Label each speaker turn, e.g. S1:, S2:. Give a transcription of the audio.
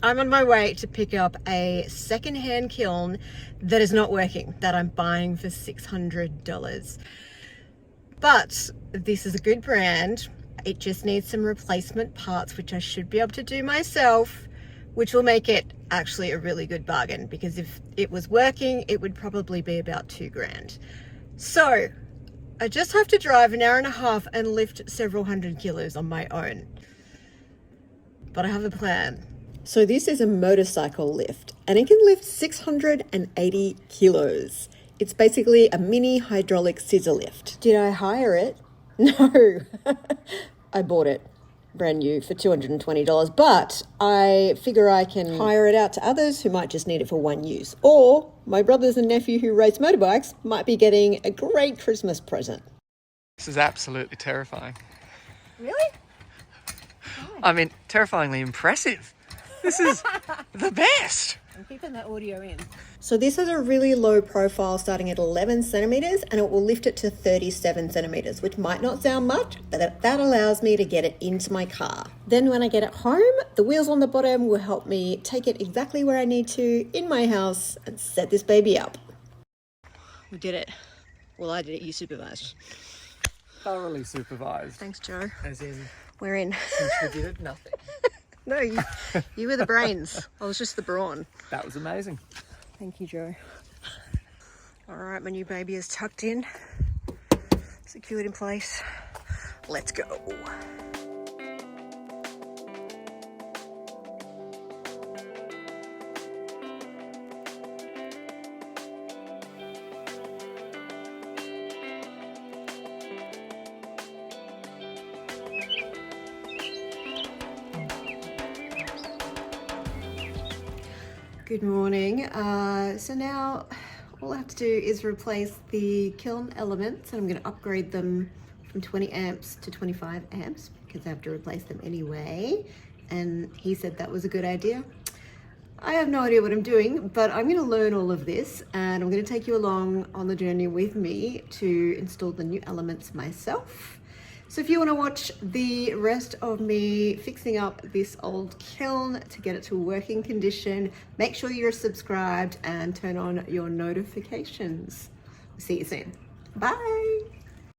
S1: I'm on my way to pick up a second-hand kiln that is not working, that I'm buying for $600. But this is a good brand. It just needs some replacement parts, which I should be able to do myself, which will make it actually a really good bargain, because if it was working, it would probably be about $2,000. So I just have to drive an hour and a half and lift several hundred kilos on my own. But I have a plan. So this is a motorcycle lift, and it can lift 680 kilos. It's basically a mini hydraulic scissor lift. Did I hire it? No. I bought it brand new for $220, but I figure I can hire it out to others who might just need it for one use. Or my brothers and nephew who race motorbikes might be getting a great Christmas present.
S2: This is absolutely terrifying.
S1: Really?
S2: I mean, terrifyingly impressive. This is the best.
S1: I'm keeping that audio in. So this has a really low profile starting at 11 centimeters, and it will lift it to 37 centimeters, which might not sound much, but that allows me to get it into my car. Then when I get it home, the wheels on the bottom will help me take it exactly where I need to in my house and set this baby up. We did it. Well, I did it. You supervised.
S2: Thoroughly supervised.
S1: Thanks, Joe.
S2: As in,
S1: We're in.
S2: contributed nothing.
S1: No, you were the brains. I was just the brawn.
S2: That was amazing.
S1: Thank you, Joe. All right, my new baby is tucked in, secured in place. Let's go. Good morning. So now all I have to do is replace the kiln elements, and I'm going to upgrade them from 20 amps to 25 amps because I have to replace them anyway. And he said that was a good idea. I have no idea what I'm doing, but I'm going to learn all of this, and I'm going to take you along on the journey with me to install the new elements myself. So if you want to watch the rest of me fixing up this old kiln to get it to working condition, make sure you're subscribed and turn on your notifications. See you soon. Bye.